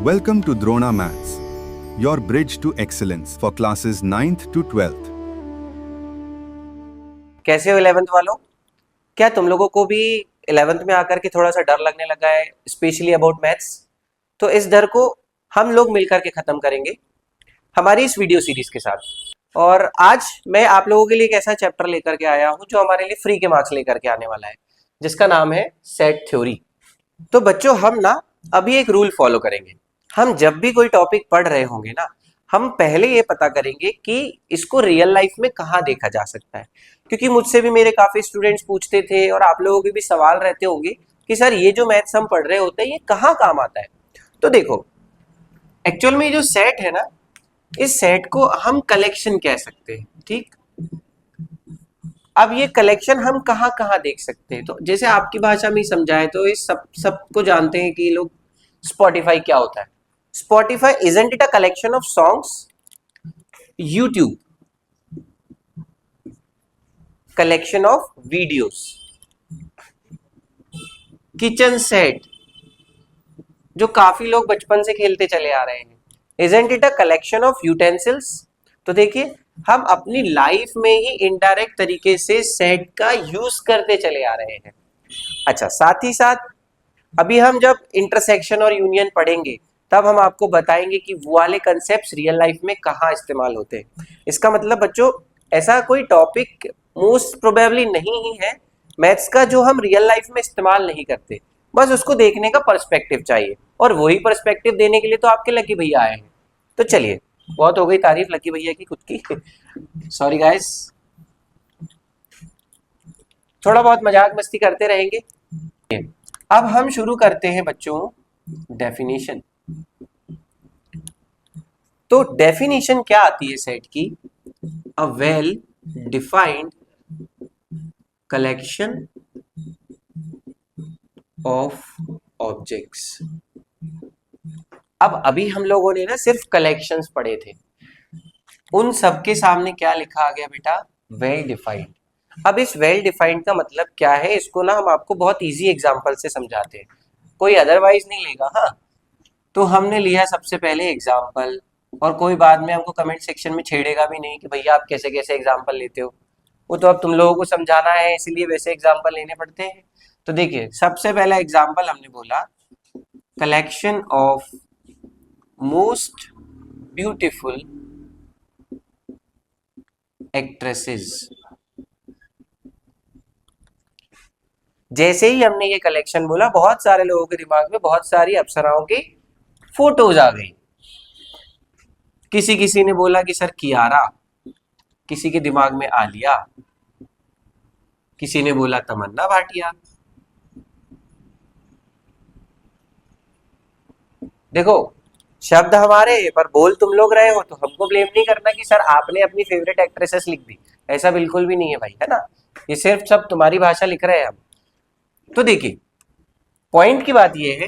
Welcome to Drona Maths, your bridge to excellence for classes 9th to 12th. कैसे हो 11th वालों? क्या तुम लोगों को भी 11th में आकर के थोड़ा सा डर लगने लगा है, स्पेशली अबाउट मैथ्स? तो इस डर को हम लोग मिलकर के खत्म करेंगे हमारी इस वीडियो सीरीज के साथ। और आज मैं आप लोगों के लिए एक ऐसा चैप्टर लेकर के आया हूं जो हमारे लिए फ्री के मार्क्स लेकर के आने वाला है, जिसका नाम है सेट थ्योरी। तो बच्चों, हम ना अभी एक रूल फॉलो करेंगे। हम जब भी कोई टॉपिक पढ़ रहे होंगे ना, हम पहले ये पता करेंगे कि इसको रियल लाइफ में कहाँ देखा जा सकता है। क्योंकि मुझसे भी मेरे काफी स्टूडेंट्स पूछते थे और आप लोगों के भी सवाल रहते होंगे कि सर ये जो मैथ्स हम पढ़ रहे होते हैं ये कहाँ काम आता है। तो देखो, एक्चुअल में ये जो सेट है ना, इस सेट को हम कलेक्शन कह सकते हैं, ठीक। अब ये कलेक्शन हम कहाँ कहाँ देख सकते हैं, तो जैसे आपकी भाषा में समझाए तो इस सबको जानते हैं कि लोग स्पॉटिफाई क्या होता है। Spotify isn't it a collection of songs? YouTube collection of videos. Kitchen set जो काफी लोग बचपन से खेलते चले आ रहे हैं, isn't it a collection of utensils? तो देखिए, हम अपनी लाइफ में ही इनडायरेक्ट तरीके से सेट का यूज करते चले आ रहे हैं। अच्छा, साथ ही साथ अभी हम जब इंटरसेक्शन और यूनियन पढ़ेंगे तब हम आपको बताएंगे कि वो वाले कंसेप्ट्स रियल लाइफ में कहाँ इस्तेमाल होते हैं। इसका मतलब बच्चों, ऐसा कोई टॉपिक मोस्ट प्रोबेबली नहीं ही है मैथ्स का जो हम रियल लाइफ में इस्तेमाल नहीं करते। बस उसको देखने का पर्सपेक्टिव चाहिए, और वही पर्सपेक्टिव देने के लिए तो आपके लकी भैया आए हैं। तो चलिए, बहुत हो गई तारीफ लकी भैया की खुद की। सॉरी गाइस, थोड़ा बहुत मजाक मस्ती करते रहेंगे। अब हम शुरू करते हैं बच्चों डेफिनेशन। तो डेफिनेशन क्या आती है सेट की? A well defined collection of objects. अब अभी हम लोगों ने ना सिर्फ कलेक्शंस पढ़े थे, उन सबके सामने क्या लिखा आ गया बेटा? Well defined. अब इस वेल डिफाइंड का मतलब क्या है, इसको ना हम आपको बहुत इजी एग्जांपल से समझाते हैं, कोई अदरवाइज नहीं लेगा। हाँ, तो हमने लिया सबसे पहले एग्जाम्पल, और कोई बाद में हमको कमेंट सेक्शन में छेड़ेगा भी नहीं कि भैया आप कैसे कैसे एग्जाम्पल लेते हो। वो तो अब तुम लोगों को समझाना है, इसलिए वैसे एग्जाम्पल लेने पड़ते हैं। तो देखिए, सबसे पहला एग्जाम्पल हमने बोला collection of most beautiful actresses. जैसे ही हमने ये कलेक्शन बोला, बहुत सारे लोगों के दिमाग में बहुत सारी अप्सराओं की फोटोज आ गई। किसी किसी ने बोला कि सर कियारा, किसी के दिमाग में आलिया, किसी ने बोला तमन्ना भाटिया। देखो, शब्द हमारे पर बोल तुम लोग रहे हो, तो हमको ब्लेम नहीं करना कि सर आपने अपनी फेवरेट एक्ट्रेसेस लिख दी। ऐसा बिल्कुल भी नहीं है भाई, है ना। ये सिर्फ सब तुम्हारी भाषा लिख रहे हैं हम। तो देखिए, पॉइंट की बात ये है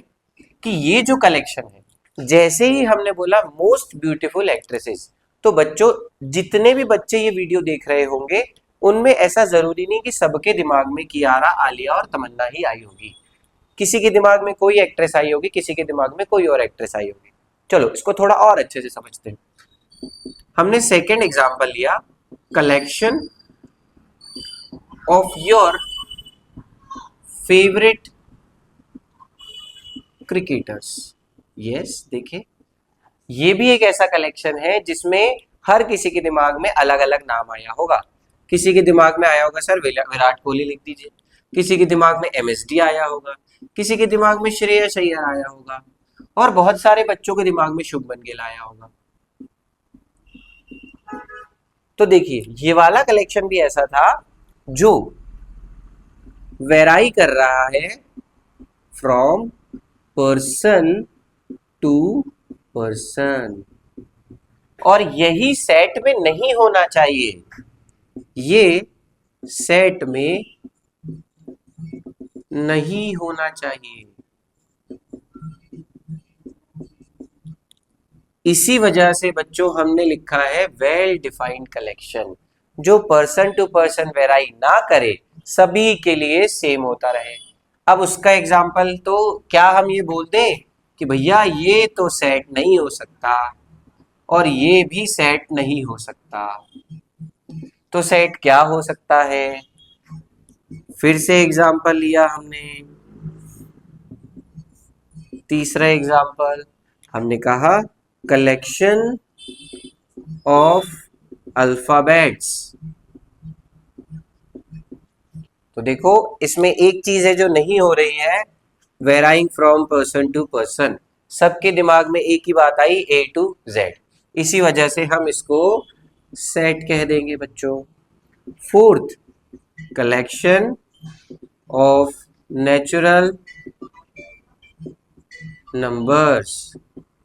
कि ये जो कलेक्शन है, जैसे ही हमने बोला मोस्ट ब्यूटीफुल एक्ट्रेसेस, तो बच्चों, जितने भी बच्चे ये वीडियो देख रहे होंगे उनमें ऐसा जरूरी नहीं कि सबके दिमाग में कियारा, आलिया और तमन्ना ही आई होगी। किसी के दिमाग में कोई एक्ट्रेस आई होगी, किसी के दिमाग में कोई और एक्ट्रेस आई होगी। चलो, इसको थोड़ा और अच्छे से समझते हैं। हमने सेकेंड एग्जाम्पल लिया collection of your favourite cricketers. Yes, देखिए, ये भी एक ऐसा कलेक्शन है जिसमें हर किसी के दिमाग में अलग अलग नाम आया होगा। किसी के दिमाग में आया होगा सर विराट कोहली लिख दीजिए, किसी के दिमाग में एमएसडी आया होगा, किसी के दिमाग में श्रेयस अय्यर आया होगा, और बहुत सारे बच्चों के दिमाग में शुभमन गिल आया होगा। तो देखिए, ये वाला कलेक्शन भी ऐसा था जो वेराई कर रहा है फ्रॉम पर्सन टू पर्सन, और यही सेट में नहीं होना चाहिए। ये सेट में नहीं होना चाहिए। इसी वजह से बच्चों हमने लिखा है वेल डिफाइंड कलेक्शन, जो पर्सन टू पर्सन वेराई ना करे, सभी के लिए सेम होता रहे। अब उसका एग्जाम्पल तो क्या हम ये बोल दें कि भैया ये तो सेट नहीं हो सकता और ये भी सेट नहीं हो सकता, तो सेट क्या हो सकता है? फिर से एग्जाम्पल लिया हमने, तीसरा एग्जाम्पल हमने कहा कलेक्शन ऑफ अल्फाबेट्स। तो देखो इसमें एक चीज है जो नहीं हो रही है, varying from person to person. सबके दिमाग में एक ही बात आई, ए टू जेड, इसी वजह से हम इसको सेट कह देंगे बच्चों। Fourth, collection of natural numbers,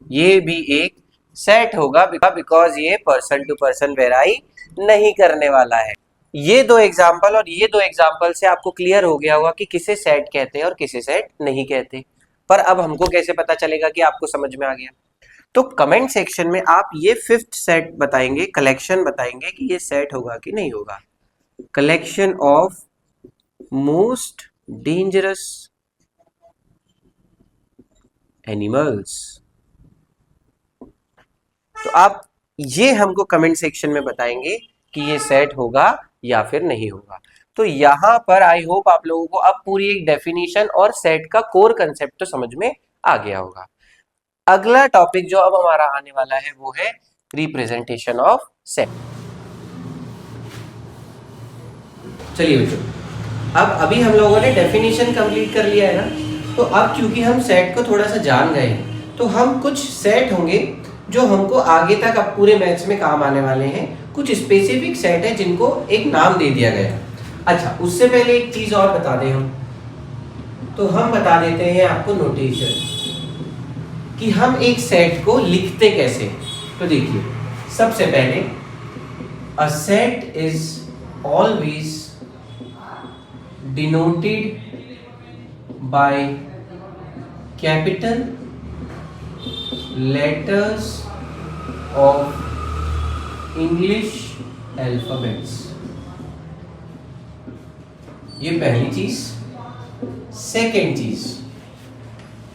ये भी एक सेट होगा बिकॉज ये पर्सन टू पर्सन वेराई नहीं करने वाला है। ये दो एग्जाम्पल और ये दो एग्जाम्पल से आपको क्लियर हो गया होगा कि किसे सेट कहते हैं और किसे सेट नहीं कहते। पर अब हमको कैसे पता चलेगा कि आपको समझ में आ गया? तो कमेंट सेक्शन में आप ये फिफ्थ सेट बताएंगे, कलेक्शन बताएंगे कि ये सेट होगा कि नहीं होगा। Collection of most dangerous animals. तो आप ये हमको कमेंट सेक्शन में बताएंगे कि ये सेट होगा या फिर नहीं होगा। तो यहां पर आई होप आप लोगों को अब पूरी एक डेफिनेशन और सेट का कोर कंसेप्ट तो समझ में आ गया होगा। अगला टॉपिक जो अब हमारा आने वाला है वो है रिप्रेजेंटेशन ऑफ सेट। चलिए बच्चों, अब अभी हम लोगों ने डेफिनेशन कंप्लीट कर लिया है ना, तो अब क्योंकि हम सेट को थोड़ा सा जान गए तो हम कुछ सेट होंगे जो हमको आगे तक अब पूरे मैथ्स में काम आने वाले हैं। कुछ स्पेसिफिक सेट है जिनको एक नाम दे दिया गया। अच्छा, उससे पहले एक चीज और बता दें हम, तो हम बता देते हैं आपको नोटेशन कि हम एक सेट को लिखते कैसे। तो देखिए, सबसे पहले a set is always denoted by capital letters of English alphabets। ये पहली चीज। सेकेंड चीज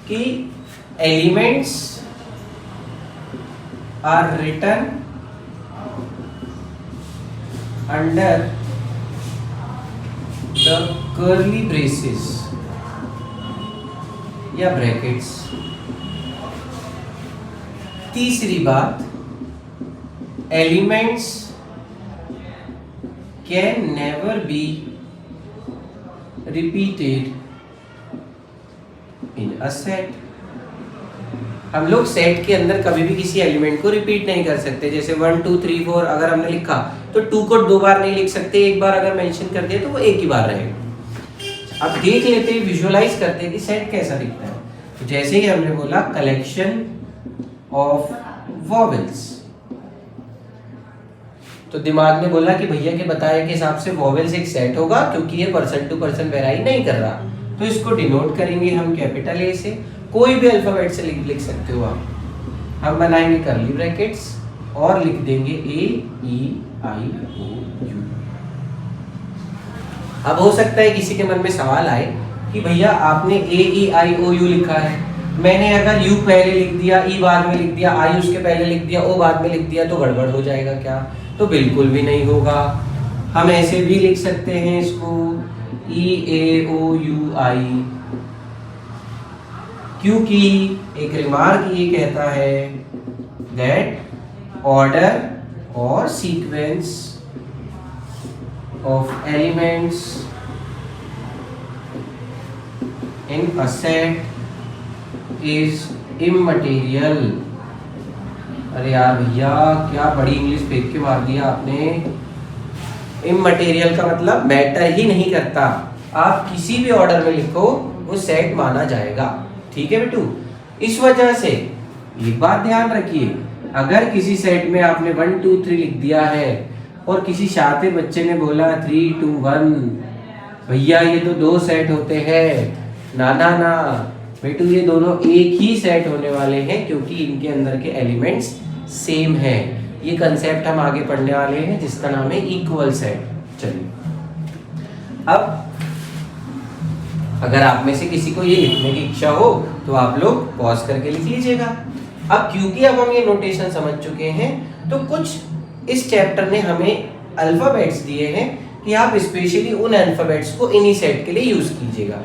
कि elements are written under the curly braces या ब्रैकेट्स। तीसरी बात, elements can never be repeated in a set. हम लोग सेट के अंदर कभी भी किसी एलिमेंट को रिपीट नहीं कर सकते। जैसे 1 2 3 4 अगर हमने लिखा तो 2 को 2 बार नहीं लिख सकते, एक बार अगर मेंशन कर दिया तो वो एक ही बार रहेगा। अब देख लेते हैं, विजुअलाइज करते हैं कि सेट कैसा दिखता है। तो जैसे ही हमने बोला कलेक्शन ऑफ वॉवेल्स, तो दिमाग ने बोला कि भैया के बताए के हिसाब से वॉवेल्स एक सेट होगा क्योंकि ये पर्सन टू पर्सन वेराई नहीं कर रहा, तो इसको डिनोट करेंगे हम कैपिटल ए से। कोई भी अल्फाबेट से लिख सकते हो आप। हम बनाएंगे कर्ली ब्रैकेट्स और लिख देंगे ए ई आई ओ यू। अब हो सकता है किसी के मन में सवाल आए कि भैया आपने ए ई आई ओ यू लिखा है, मैंने अगर यू पहले लिख दिया, ई बाद में लिख दिया, आई उसके पहले लिख दिया, ओ बाद में लिख दिया, तो गड़बड़ हो जाएगा क्या? तो बिल्कुल भी नहीं होगा। हम ऐसे भी लिख सकते हैं इसको ई ए ओ यू आई, क्योंकि एक रिमार्क ये कहता है दैट ऑर्डर और sequence of elements in a set is immaterial. अरे यार भैया, क्या बड़ी इंग्लिश फेंक के मार दिया आपने। इमटेरियल का मतलब मैटर ही नहीं करता। आप किसी भी ऑर्डर में लिखो वो सेट माना जाएगा। ठीक है बेटू? इस वजह से एक बात ध्यान रखिए, अगर किसी सेट में आपने 1 2 3 लिख दिया है और किसी शातिर बच्चे ने बोला 3 2 1, भैया ये तो 2 सेट होते हैं। ना ना ना बेटू, ये दोनों एक ही सेट होने वाले हैं क्योंकि इनके अंदर के एलिमेंट्स सेम हैं। ये कंसेप्ट हम आगे पढ़ने वाले हैं जिसका नाम है इक्वल सेट। चलिए, अब अगर आप में से किसी को ये लिखने की इच्छा हो तो आप लोग पॉज करके लिख लीजिएगा। अब क्योंकि अब हम ये नोटेशन समझ चुके हैं तो कुछ इस चैप्टर ने हमें अल्फाबेट्स दिए हैं कि आप स्पेशली उन अल्फाबेट्स को इन्हीं सेट के लिए यूज कीजिएगा।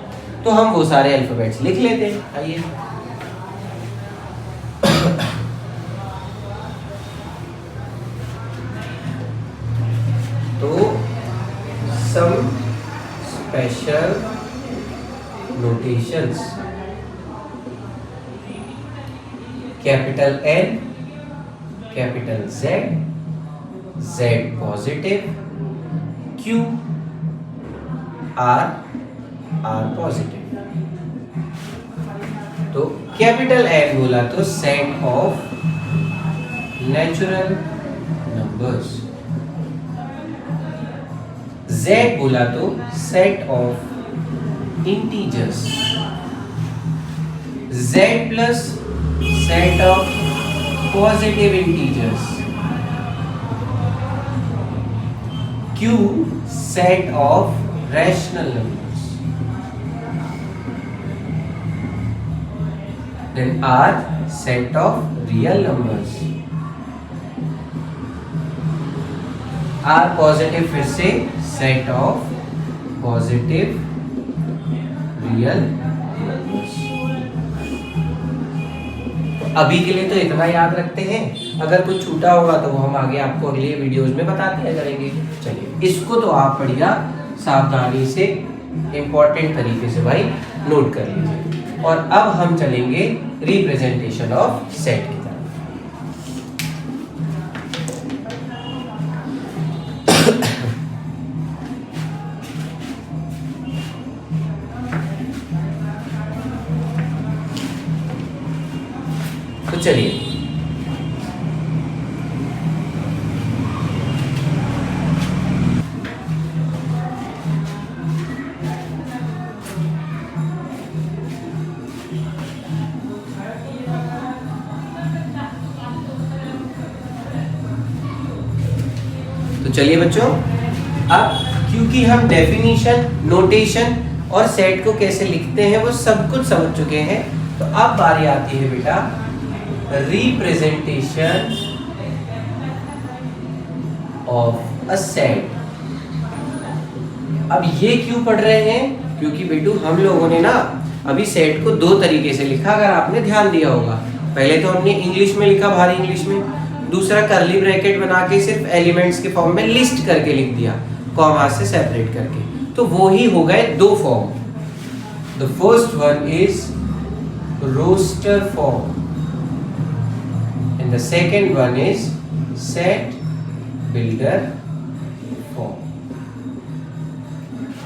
तो हम वो सारे अल्फाबेट्स लिख लेते हैं। आइए, तो some special notations, capital N, capital Z, Z positive, Q, R, R positive. तो कैपिटल N बोला तो set of natural numbers, Z बोला तो set of integers, Z plus set of positive integers, Q set of rational numbers, then R set of real numbers, R positive फिर से set of positive real numbers। अभी के लिए तो इतना याद रखते हैं, अगर कुछ छूटा होगा तो वो हम आगे आपको अगले वीडियोस में बता दिया करेंगे। चलिए, इसको तो आप बढ़िया सावधानी से इंपॉर्टेंट तरीके से भाई नोट कर लीजिए। और अब हम चलेंगे रिप्रेजेंटेशन ऑफ सेट की तरफ। तो चलिए, चलिए बच्चों, अब क्योंकि हम डेफिनीशन, नोटेशन और सेट को कैसे लिखते हैं वो सब कुछ समझ चुके हैं, तो अब बारी आती है बेटा रिप्रेजेंटेशन ऑफ अ सेट। अब ये क्यों पढ़ रहे हैं? क्योंकि बेटू हम लोगों ने ना अभी सेट को दो तरीके से लिखा, अगर आपने ध्यान दिया होगा। पहले तो हमने इंग्लिश में लिखा, भारी इंग्लिश में, दूसरा कर्ली ब्रैकेट बना के सिर्फ एलिमेंट्स के फॉर्म में लिस्ट करके लिख दिया, कॉमा से सेपरेट करके। तो वो ही हो गए दो form. The first one is roster form and the second one is set builder form.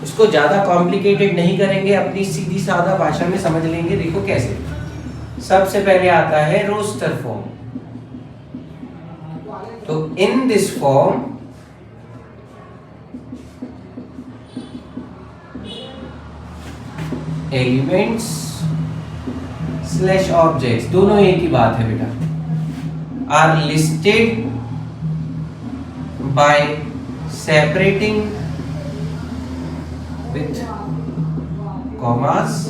इसको ज्यादा कॉम्प्लिकेटेड नहीं करेंगे, अपनी सीधी सादा भाषा में समझ लेंगे। देखो कैसे। सबसे पहले आता है रोस्टर फॉर्म। तो in this form elements slash objects, दोनों एक ही बात है बेटा, are listed by separating with commas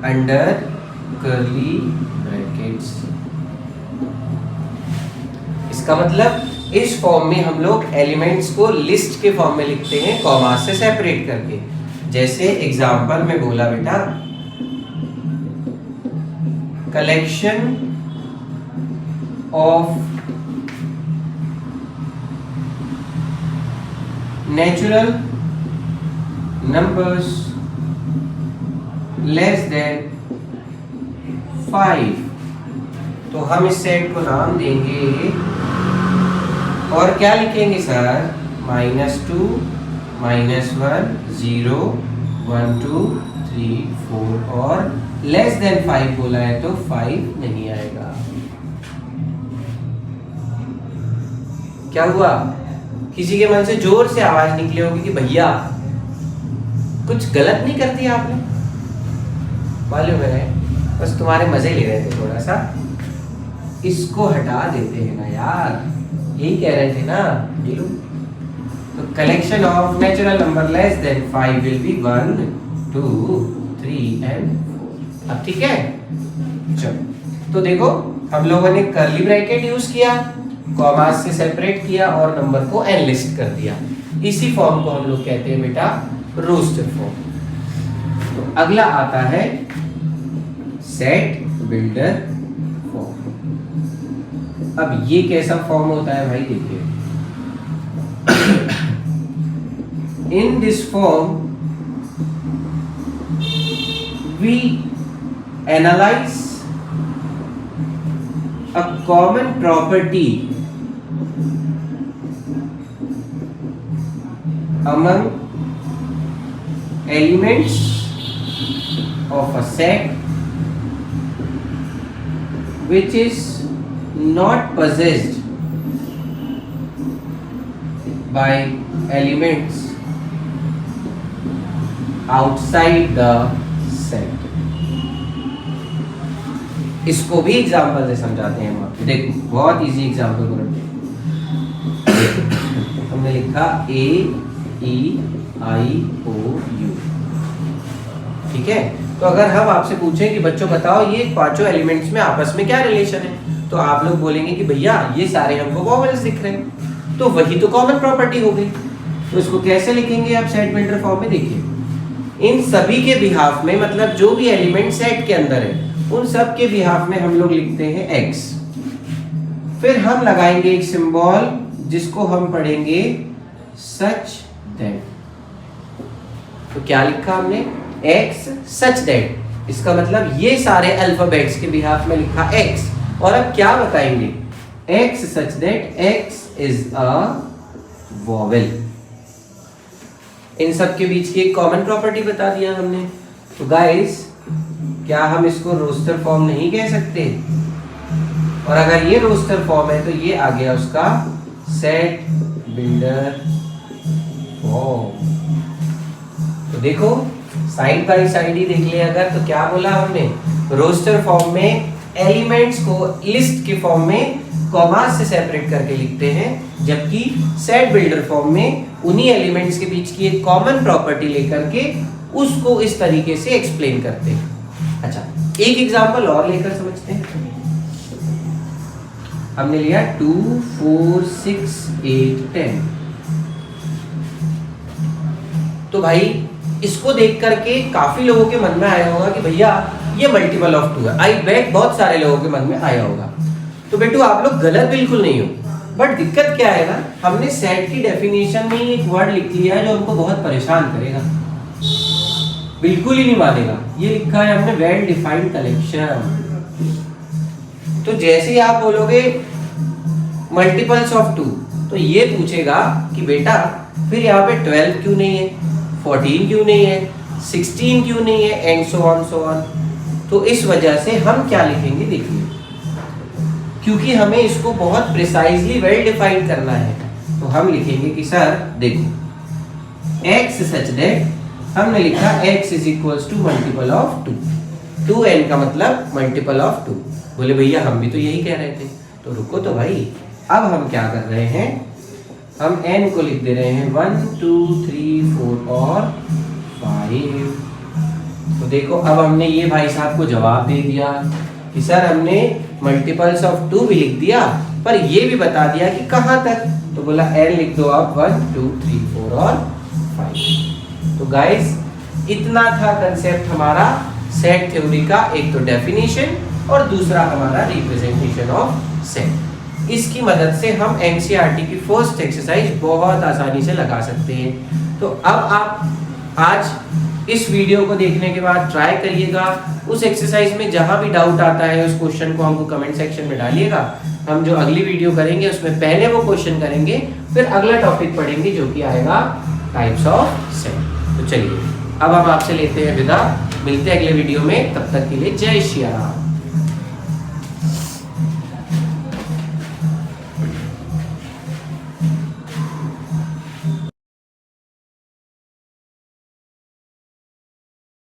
under curly brackets. इसका मतलब इस फॉर्म में हम लोग एलिमेंट्स को लिस्ट के फॉर्म में लिखते हैं, कॉमा से सेपरेट करके। जैसे एग्जांपल में बोला बेटा, collection of natural numbers less than 5। तो हम इस सेट को नाम देंगे और क्या लिखेंगे सर? -2, -1, 0, 1, 2, 3, 4 और लेस देन 5 बोला है तो 5 नहीं आएगा। क्या हुआ? किसी के मन से जोर से आवाज निकली होगी कि भैया कुछ गलत नहीं कर दिया आपने। मालूम है, बस तुम्हारे मजे ले रहे थे थोड़ा सा। इसको हटा देते हैं ना यार, यही कह रहे थे ना नीलू। तो collection of natural number less than 5 will be 1 2 3 and 4। अब ठीक है, चलो तो देखो हम लोगों ने कर्ली ब्रैकेट यूज किया, कॉमास से सेपरेट किया और नंबर को एनलिस्ट कर दिया। इसी फॉर्म को हम लोग कहते हैं बेटा रोस्टर फॉर्म। तो अगला आता है सेट बिल्डर फॉर्म। अब ये कैसा फॉर्म होता है भाई, देखिए in this form we analyse a common property among elements of a set which is not possessed by elements outside the set। इसको भी एग्जाम्पल से समझाते हैं हम आपको। देखो बहुत इजी एग्जाम्पल बनाते हैं। हमने लिखा A E I O U, ठीक है। तो अगर हम आपसे पूछें कि बच्चों बताओ ये पांचों एलिमेंट्स में आपस में क्या रिलेशन है, तो आप लोग बोलेंगे कि भैया ये सारे हमको वॉवेल्स दिख रहे हैं, तो वही तो कॉमन प्रॉपर्टी हो गई। तो इसको कैसे लिखेंगे आप सेट बिल्डर फॉर्म में? देखिए इन सभी के बिहाफ में, मतलब जो भी एलिमेंट सेट के अंदर है उन सब के बिहाफ में हम लोग लिखते हैं x। फिर हम लगाएंगे एक सिंबल जिसको हम पढ़ेंगे सच दैट। तो क्या लिखा हमने? x such that. इसका मतलब ये सारे अल्फाबेट्स के बिहाफ में लिखा x। और अब क्या बताएंगे? x such that x is a vowel. इन सब के बीच की एक कॉमन प्रॉपर्टी बता दिया हमने। तो गाइस क्या हम इसको रोस्टर फॉर्म नहीं कह सकते? और अगर ये रोस्टर फॉर्म है तो ये आ गया उसका सेट बिल्डर फॉर्म। तो देखो साइड बाय साइड ही देख ले अगर, तो क्या बोला हमने? रोस्टर फॉर्म में एलिमेंट्स को लिस्ट के फॉर्म में कॉमास से सेपरेट करके लिखते हैं, जबकि सेट बिल्डर फॉर्म में उन्हीं एलिमेंट्स के बीच की एक कॉमन प्रॉपर्टी लेकर के उसको इस तरीके से एक्सप्लेन करते हैं। अच्छा एक एग्जांपल और लेकर समझते हैं। हमने लिया 2 4 6 8 10। तो भाई इसको देख करके काफी लोगों के मन में आया होगा कि भैया ये मल्टीपल ऑफ 2 है। आई बेट बहुत सारे लोगों के मन में आया होगा। तो बेटू आप लोग गलत बिल्कुल नहीं हो, बट दिक्कत क्या है ना, हमने सेट की डेफिनेशन में एक वर्ड लिख लिया है जो हमको बहुत परेशान करेगा, बिल्कुल ही नहीं मानेगा। ये लिखा है हमने वेल डिफाइंड कलेक्शन। तो जैसे ही आप बोलोगे मल्टीपल्स ऑफ 2, तो ये पूछेगा कि बेटा फिर यहाँ पे 12 क्यों नहीं है, 14 क्यों नहीं है, 16 क्यों नहीं है, एंड सो ऑन। तो इस वजह से हम क्या लिखेंगे देखिए, क्योंकि हमें इसको बहुत प्रिसाइजली वेल डिफाइन करना है, तो हम लिखेंगे कि सर देखो x सच दैट हमने लिखा x is equals to multiple of 2। 2n का मतलब मल्टीपल ऑफ 2। बोले भैया हम भी तो यही कह रहे थे। तो रुको तो भाई, अब हम क्या कर रहे हैं, हम n को लिख दे रहे हैं 1 2 3 4 और 5। तो देखो अब हमने ये भाई साहब को जवाब दे दिया कि सर हमने मल्टीपल्स ऑफ 2 भी लिख दिया, पर ये भी बता दिया कि कहाँ तक। तो बोला n लिख दो आप 1 2 3 4 और 5। तो गाइस इतना था कंसेप्ट हमारा सेट थ्योरी का, एक तो डेफिनेशन और दूसरा हमारा रिप्रेजेंटेशन ऑफ सेट। इसकी मदद से हम एनसीईआरटी की फर्स्ट एक्सरसाइज बहुत आसानी से लगा सकते हैं। तो अब आप आज इस वीडियो को देखने के बाद ट्राई करिएगा, उस एक्सरसाइज में जहां भी डाउट आता है उस क्वेश्चन को हमको कमेंट सेक्शन में डालिएगा। हम जो अगली वीडियो करेंगे उसमें पहले वो क्वेश्चन करेंगे, फिर अगला टॉपिक पढ़ेंगे जो कि आएगा टाइप्स ऑफ सेट। तो चलिए अब हम आपसे लेते हैं विदा, मिलते हैं अगले वीडियो में, तब तक के लिए जय श्री राम।